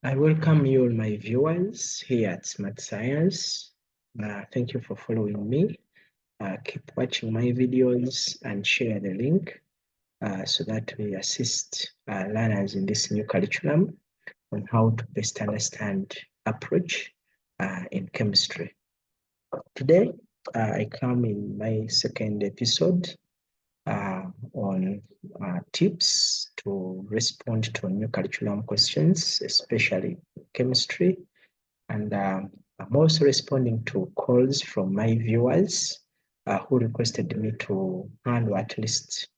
I welcome you all my viewers here at Smart Science. Thank you for following me. Keep watching my videos and share the link so that we assist learners in this new curriculum on how to best understand approach in chemistry. Today, I come in my second episode on tips to respond to new curriculum questions, especially chemistry. And I'm also responding to calls from my viewers who requested me to handle at least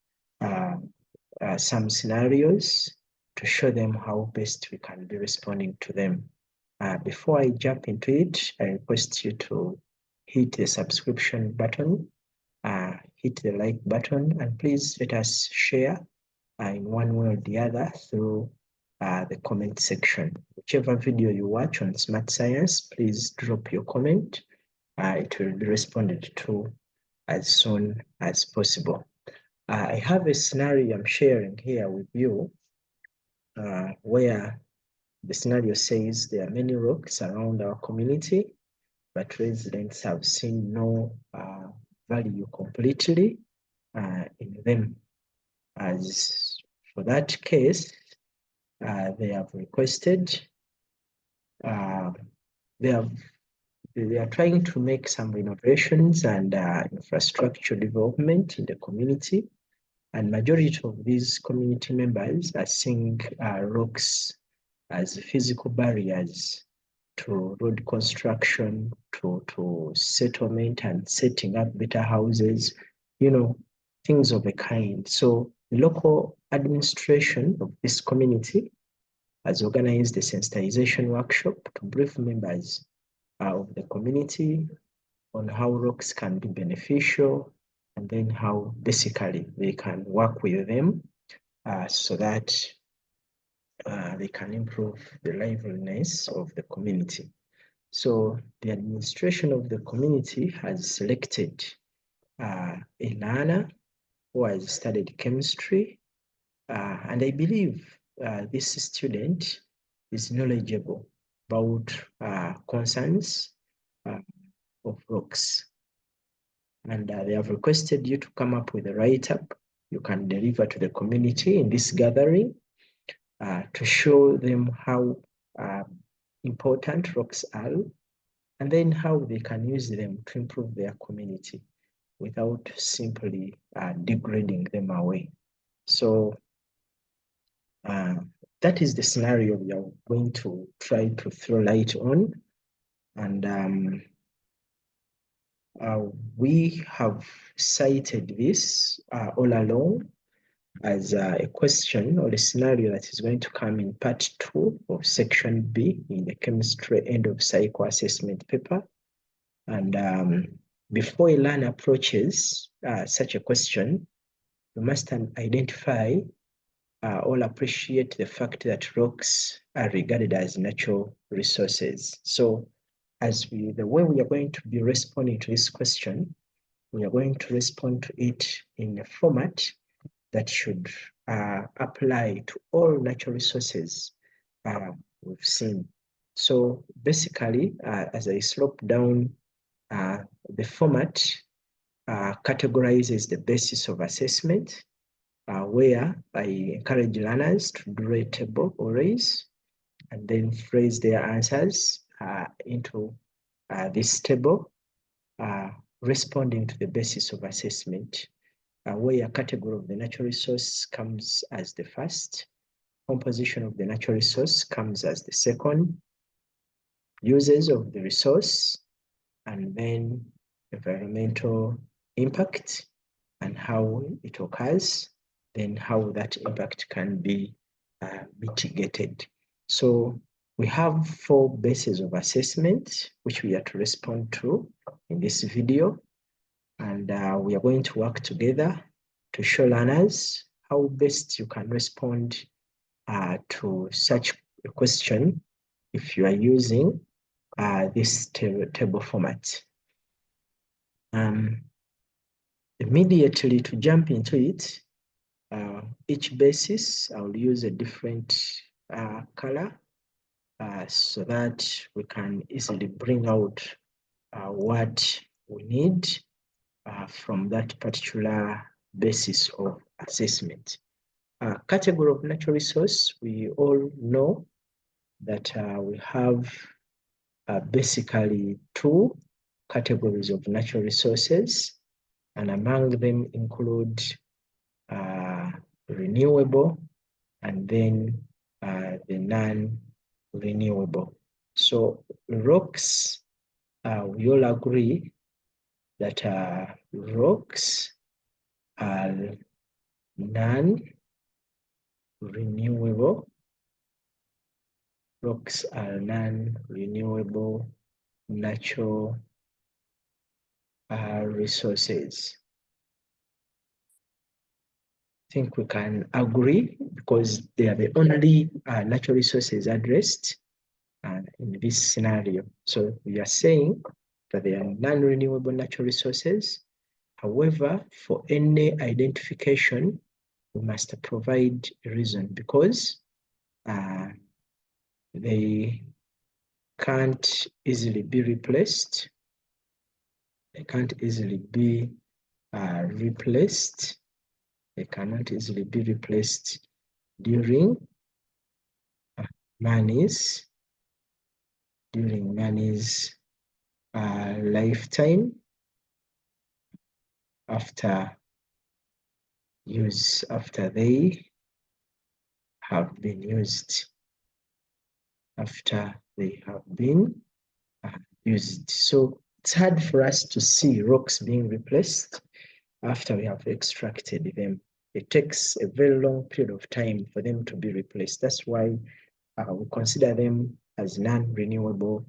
some scenarios to show them how best we can be responding to them. Before I jump into it, I request you to hit the subscription button, hit the like button, and please let us share in one way or the other through the comment section. Whichever video you watch on Smart Science, please drop your comment. It will be responded to as soon as possible. I have a scenario I'm sharing here with you where the scenario says there are many rocks around our community, but residents have seen no value completely in them. As for that case, they have requested, they are trying to make some renovations and infrastructure development in the community. And majority of these community members are seeing rocks as physical barriers to road construction, to settlement and setting up better houses, things of a kind. So the local administration of this community has organized a sensitization workshop to brief members of the community on how rocks can be beneficial, and then how basically they can work with them so that they can improve the liveliness of the community. So the administration of the community has selected a learner who has studied chemistry, and I believe this student is knowledgeable about concerns of rocks. And they have requested you to come up with a write-up you can deliver to the community in this gathering to show them how important rocks are, and then how they can use them to improve their community without simply degrading them away. So that is the scenario we are going to try to throw light on. And we have cited this all along as a question or a scenario that is going to come in part 2 of section B in the chemistry end of cycle assessment paper. And before a learner approaches such a question, you must identify or appreciate the fact that rocks are regarded as natural resources. So the way we are going to be responding to this question, we are going to respond to it in a format that should apply to all natural resources we've seen. So basically, as I slope down, the format categorizes the basis of assessment, where I encourage learners to draw a table or arrays and then phrase their answers into this table, responding to the basis of assessment, where a category of the natural resource comes as the first, composition of the natural resource comes as the second, uses of the resource, and then environmental impact and how it occurs, then how that impact can be mitigated. So we have 4 bases of assessment, which we are to respond to in this video. And we are going to work together to show learners how best you can respond to such a question if you are using this table format. Immediately to jump into it, each basis, I'll use a different color so that we can easily bring out what we need from that particular basis of assessment. Category of natural resource, we all know that we have basically two categories of natural resources, and among them include renewable and then the non-renewable. So rocks, we all agree that rocks are non-renewable. Rocks are non-renewable natural resources. I think we can agree because they are the only natural resources addressed in this scenario. So we are saying that they are non-renewable natural resources. However, for any identification, we must provide a reason because they can't easily be replaced. They can't easily be replaced. They cannot easily be replaced during money's lifetime after use, after they have been used, after they have been used. So it's hard for us to see rocks being replaced after we have extracted them. It takes a very long period of time for them to be replaced. That's why we consider them as non-renewable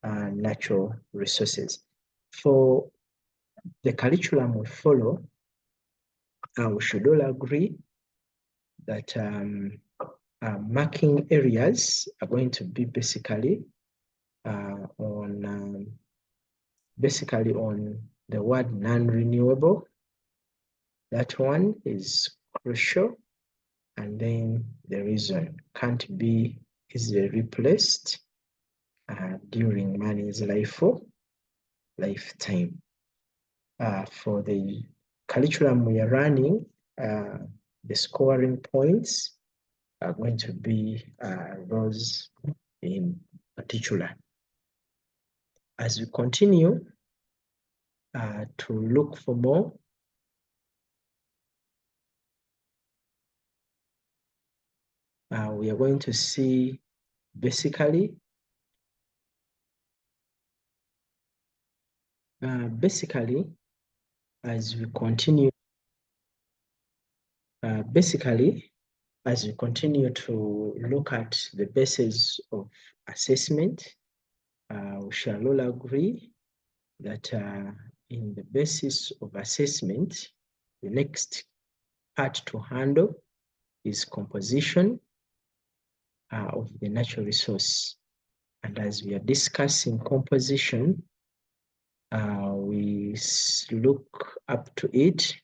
natural resources. For the curriculum we follow, we should all agree that marking areas are going to be basically on the word non-renewable. That one is crucial, and then the reason can't be easily replaced during money's lifetime. For the curriculum we are running, the scoring points are going to be those in particular. As we continue to look for more, we are going to see basically as we continue to look at the basis of assessment, we shall all agree that in the basis of assessment, the next part to handle is composition of the natural resource. And as we are discussing composition, we look up to it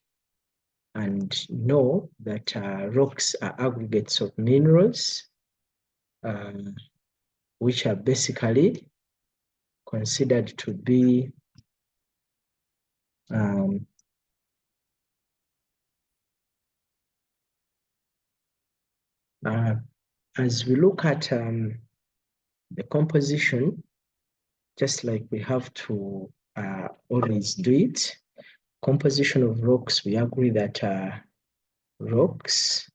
and know that rocks are aggregates of minerals, which are basically considered to be as we look at the composition, just like we have to always do it, composition of rocks, we agree that rocks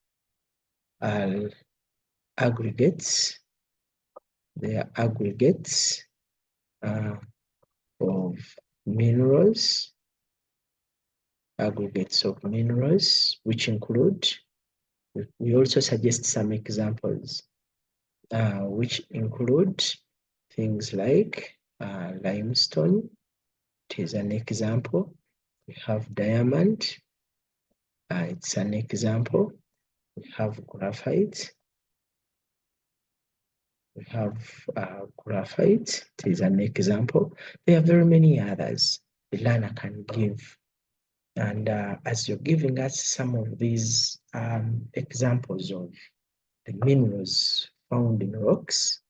are aggregates. They are aggregates of minerals, which include, we also suggest some examples, which include things like limestone. It is an example. We have diamond. It's an example. We have graphite. We have graphite. It is an example. There are very many others the learner can give. And as you're giving us some of these examples of the minerals found in rocks,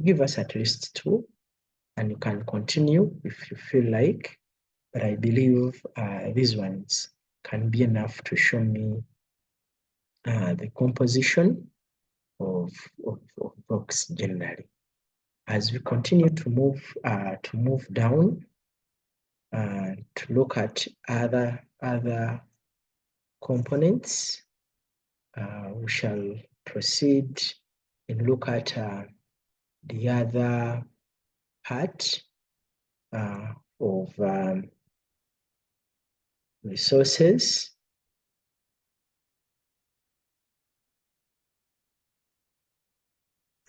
give us at least two, and you can continue if you feel like. But I believe these ones can be enough to show me the composition of rocks generally. As we continue to move down to look at other components, we shall proceed and look at the other part of resources.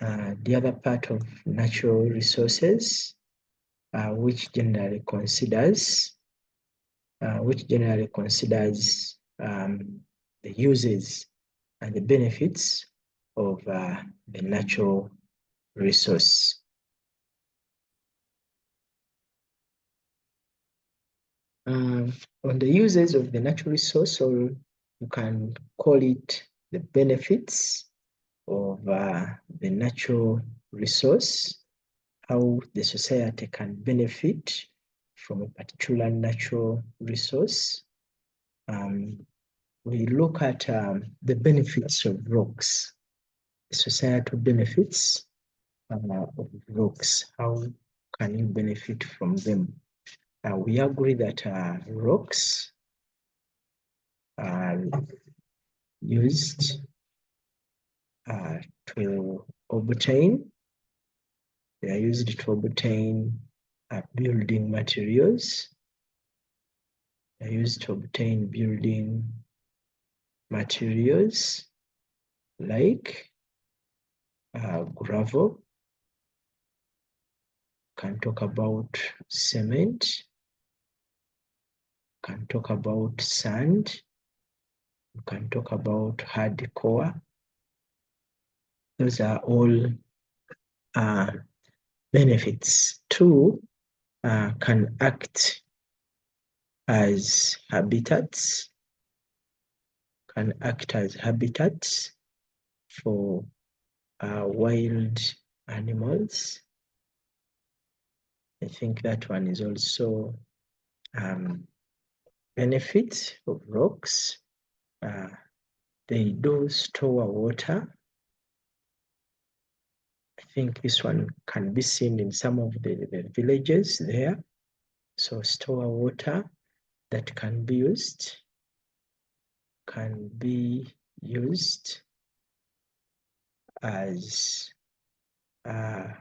The other part of natural resources, which generally considers the uses and the benefits of the natural resource. On the uses of the natural resource, or you can call it the benefits of the natural resource, how the society can benefit from a particular natural resource. We look at the benefits of rocks, the societal benefits of rocks. How can you benefit from them? We agree that rocks are used to obtain. They are used to obtain building materials. They are used to obtain building materials like gravel. Can talk about cement. Can talk about sand. You can talk about hardcore. Those are all benefits. Two, can act as habitats. Can act as habitats for wild animals. I think that one is also benefit of rocks. They do store water. I think this one can be seen in some of the villages there. So store water that can be used as a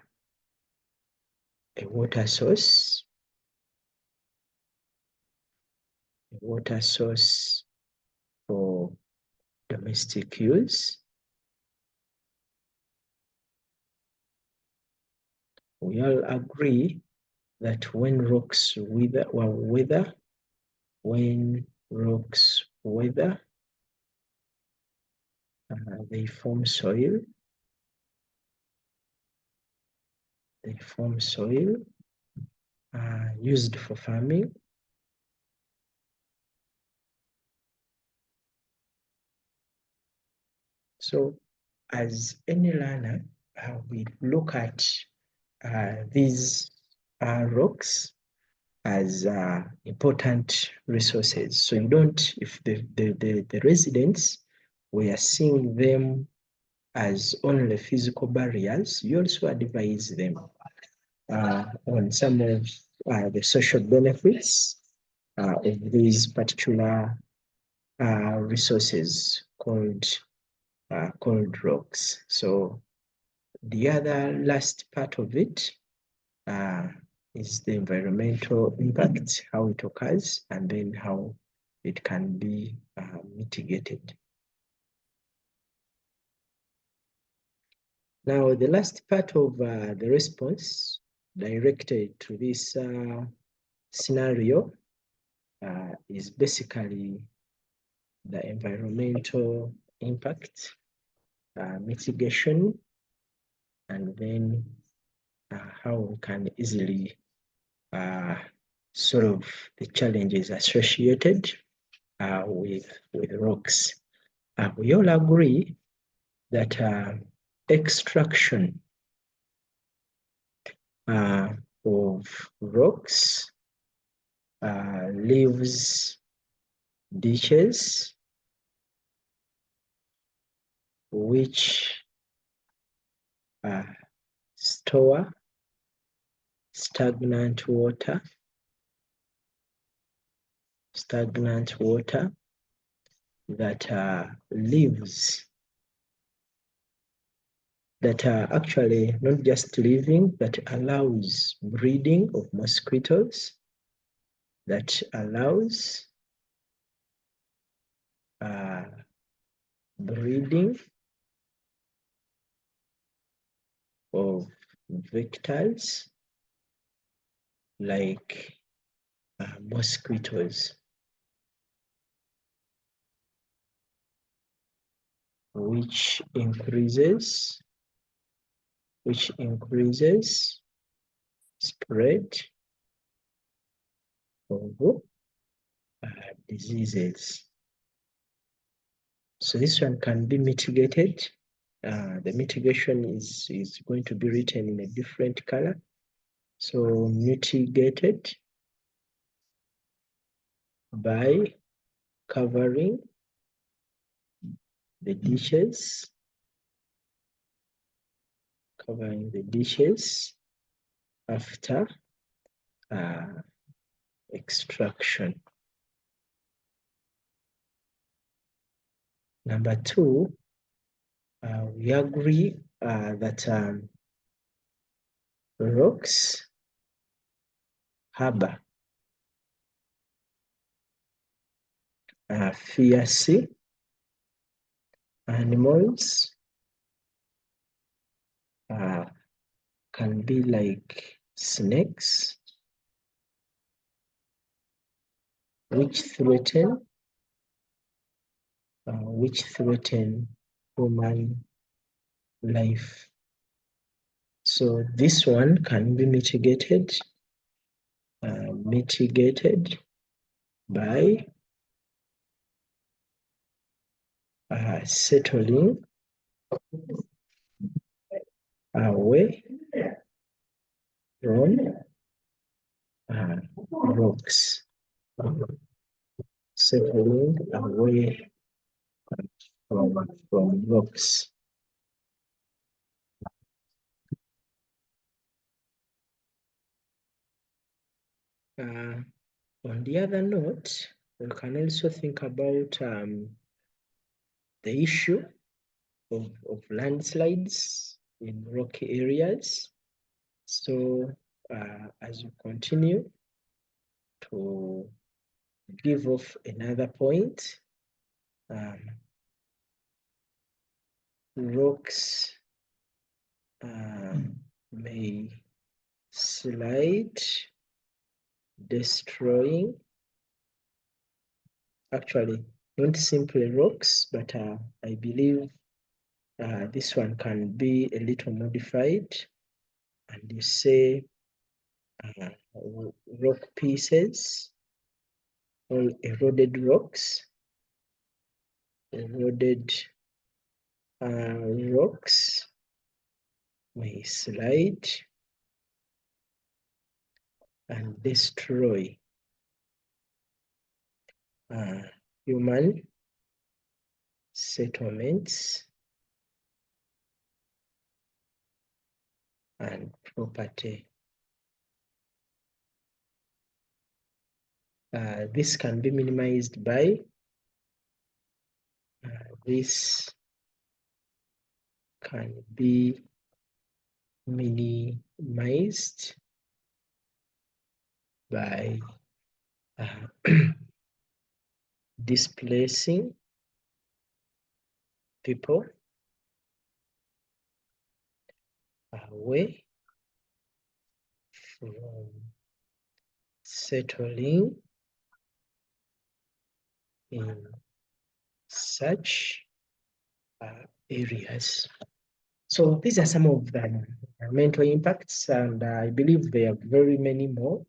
water source. A water source for domestic use. We all agree that when rocks weather, they form soil. They form soil used for farming. So as any learner, we look at these rocks as important resources. So you don't, if the residents, we are seeing them as only physical barriers, you also advise them on some of the social benefits of these particular resources called rocks. So the other last part of it is the environmental impact, how it occurs, and then how it can be mitigated. Now, the last part of the response directed to this scenario is basically the environmental impact mitigation, and then how we can easily solve the challenges associated with rocks. We all agree that extraction of rocks, leaves, ditches, which store stagnant water that are leaves that are actually not just living, that allows breeding of mosquitoes, that allows breeding of vectors like mosquitoes, which increases spread of diseases. So this one can be mitigated. The mitigation is going to be written in a different color. So mitigated by covering the dishes, after extraction. Number two, we agree that rocks harbor fierce animals, can be like snakes, which threaten human life. So this one can be mitigated by settling away from rocks, settling away from rocks. On the other note, we can also think about the issue of landslides in rocky areas. So as we continue to give off another point, rocks may slide, destroying, actually not simply rocks, but I believe this one can be a little modified, and you say rock pieces, or eroded rocks, rocks may slide and destroy human settlements and property. This can be minimized by this can be minimized by displacing people away from settling in such areas. So these are some of the environmental impacts, and I believe there are very many more,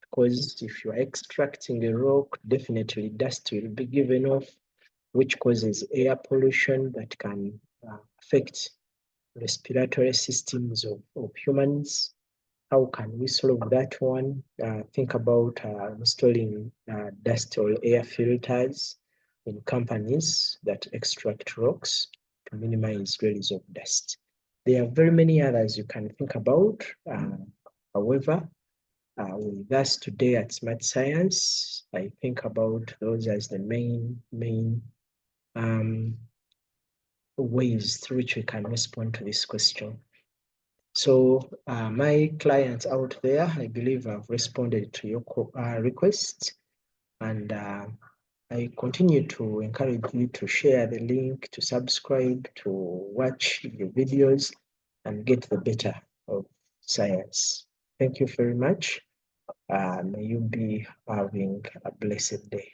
because if you're extracting a rock, definitely dust will be given off, which causes air pollution that can affect respiratory systems of humans, how can we solve that one? Think about installing dust or air filters in companies that extract rocks to minimize release of dust. There are very many others you can think about. However, with us today at Smart Science, I think about those as the main ways through which we can respond to this question. So my clients out there, I believe I've responded to your request, and I continue to encourage you to share the link, to subscribe, to watch the videos, and get the better of science. Thank you very much. May you be having a blessed day.